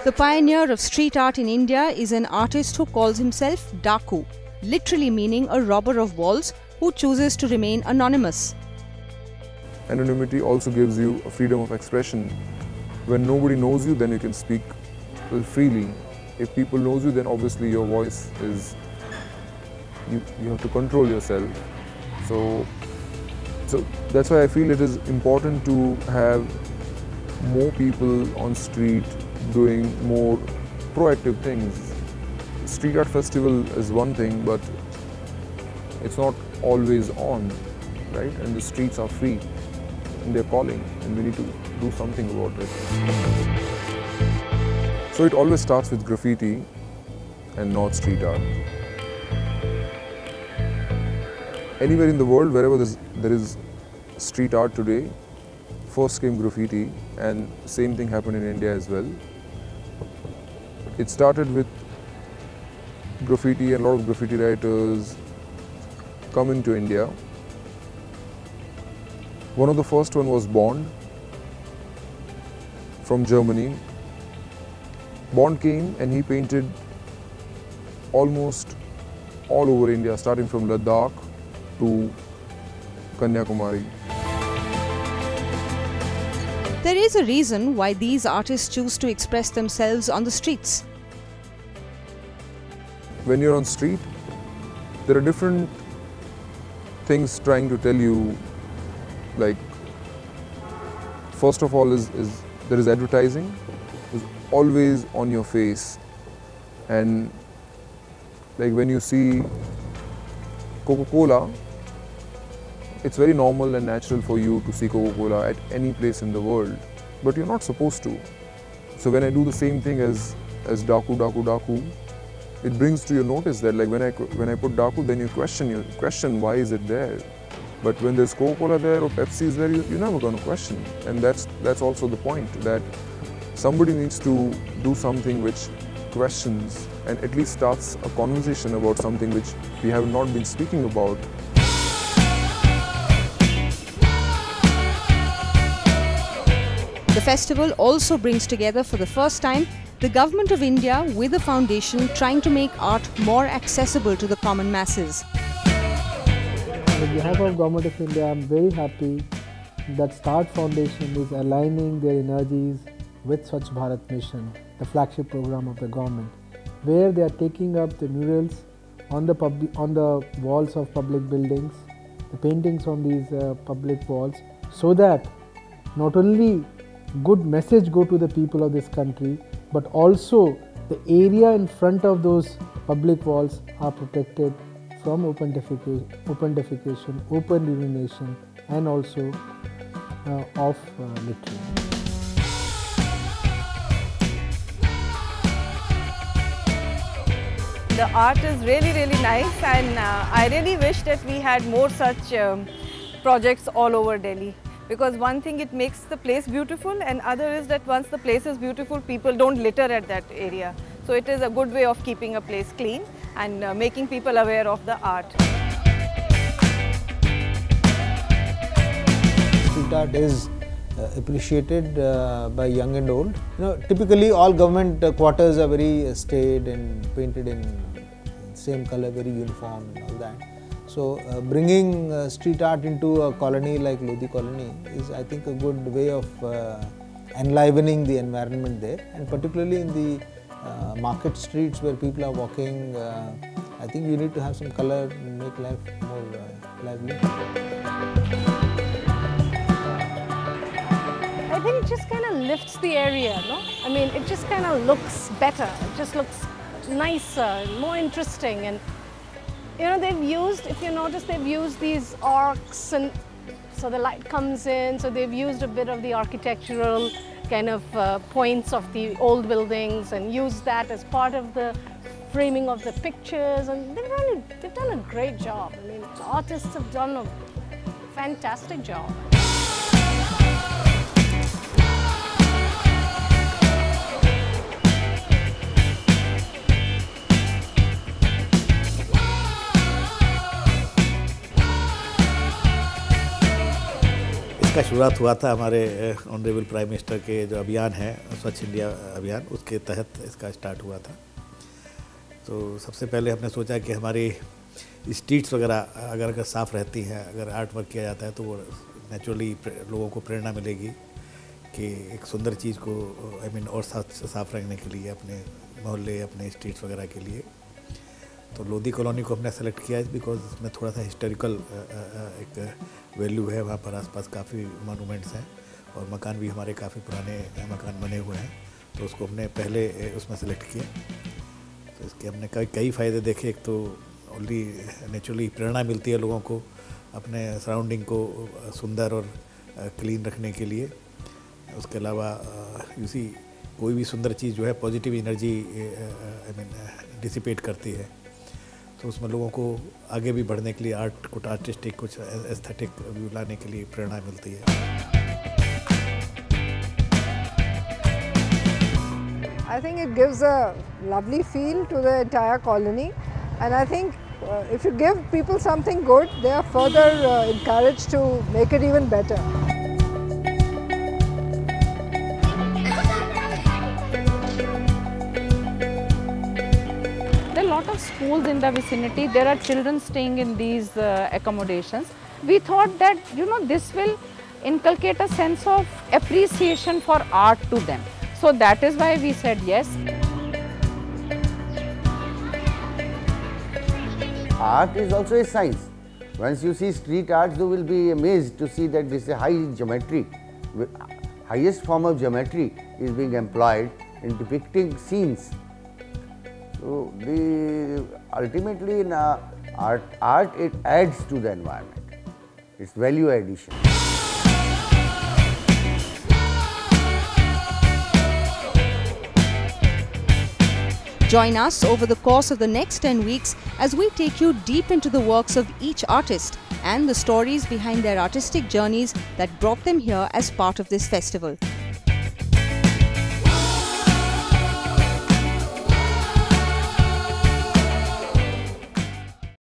The pioneer of street art in India is an artist who calls himself Daku, literally meaning a robber of walls who chooses to remain anonymous. Anonymity also gives you a freedom of expression. When nobody knows you, then you can speak freely. If people knows you, then obviously your voice is, you have to control yourself. So that's why I feel it is important to have more people on street doing more proactive things. Street art festival is one thing, but it's not always on, right? And the streets are free and they're calling, and we need to do something about it. So it always starts with graffiti and not street art. Anywhere in the world, wherever there is street art today, first came graffiti, and same thing happened in India as well. It started with graffiti, and a lot of graffiti writers come into India. One of the first one was Bond from Germany. Bond came and he painted almost all over India, starting from Ladakh to Kanyakumari. There is a reason why these artists choose to express themselves on the streets. When you're on street, there are different things trying to tell you. Like, first of all there is advertising, is always on your face, and like when you see Coca-Cola, it's very normal and natural for you to see Coca-Cola at any place in the world, but you're not supposed to. So when I do the same thing as Daku, it brings to your notice that like when I put Daku, then you question why is it there. But when there's Coca-Cola there or Pepsi is there, you're never going to question. And that's also the point, that somebody needs to do something which questions and at least starts a conversation about something which we have not been speaking about. The festival also brings together for the first time the Government of India with a foundation trying to make art more accessible to the common masses. On behalf of Government of India, I am very happy that START Foundation is aligning their energies with Swachh Bharat Mission, the flagship program of the government, where they are taking up the murals on the walls of public buildings, the paintings on these public walls, so that not only good message go to the people of this country, but also the area in front of those public walls are protected from open defecation, open urination, and also of littering. The art is really nice, and I really wish that we had more such projects all over Delhi. Because one thing, it makes the place beautiful, and other is that once the place is beautiful, people don't litter at that area. So it is a good way of keeping a place clean and making people aware of the art. Street art is appreciated by young and old. Typically all government quarters are very staid and painted in same color, very uniform and all that. So bringing street art into a colony like Lodi colony is, I think, a good way of enlivening the environment there, and particularly in the market streets where people are walking. I think you need to have some color and make life more lively. I think it just kind of lifts the area, no? I mean, it just kind of looks better. It just looks nicer, more interesting. And they've used, if you notice, they've used these arcs, and so the light comes in. So they've used a bit of the architectural kind of points of the old buildings and used that as part of the framing of the pictures. And they've done a great job. I mean, the artists have done a fantastic job. इसका शुरुआत हुआ था हमारे honourable prime minister के जो अभियान है स्वच्छ इंडिया अभियान, उसके तहत इसका स्टार्ट हुआ था। तो सबसे पहले हमने सोचा कि हमारी स्ट्रीट्स वगैरह अगर साफ़ रहती हैं, अगर आर्ट वर्क किया जाता है तो वो नेचुरली लोगों को प्रेरणा मिलेगी कि एक सुंदर चीज़ को और साफ रखने के लिए अपने मोहल्ले, अपने स्ट्रीट्स वगैरह के लिए। तो लोधी कॉलोनी को हमने सेलेक्ट किया बिकॉज उसमें थोड़ा सा हिस्टोरिकल एक वैल्यू है। वहाँ पर आसपास काफ़ी मोनूमेंट्स हैं और मकान भी हमारे काफ़ी पुराने मकान बने हुए हैं, तो उसको हमने पहले उसमें सेलेक्ट किया। तो इसके हमने कई फ़ायदे देखे। एक तो ओनली नेचुरली प्रेरणा मिलती है लोगों को अपने सराउंडिंग को सुंदर और क्लीन रखने के लिए। उसके अलावा कोई भी सुंदर चीज़ जो है पॉजिटिव एनर्जी डिसिपेट करती है, तो उसमें लोगों को आगे भी बढ़ने के लिए कुछ आर्टिस्टिक, कुछ एस्थेटिक व्यू लाने के लिए प्रेरणा मिलती है। I think it gives a lovely feel to the entire colony, and I think if you give people something good, they are further encouraged to make it even better. There are a lot of schools in the vicinity. There are children staying in these accommodations. We thought that this will inculcate a sense of appreciation for art to them. So that is why we said yes. Art is also a science. Once you see street art, you will be amazed to see that this is a high geometry. Highest form of geometry is being employed in depicting scenes. So ultimately in art it adds to the environment. It's value addition. Join us over the course of the next 10 weeks as we take you deep into the works of each artist and the stories behind their artistic journeys that brought them here as part of this festival.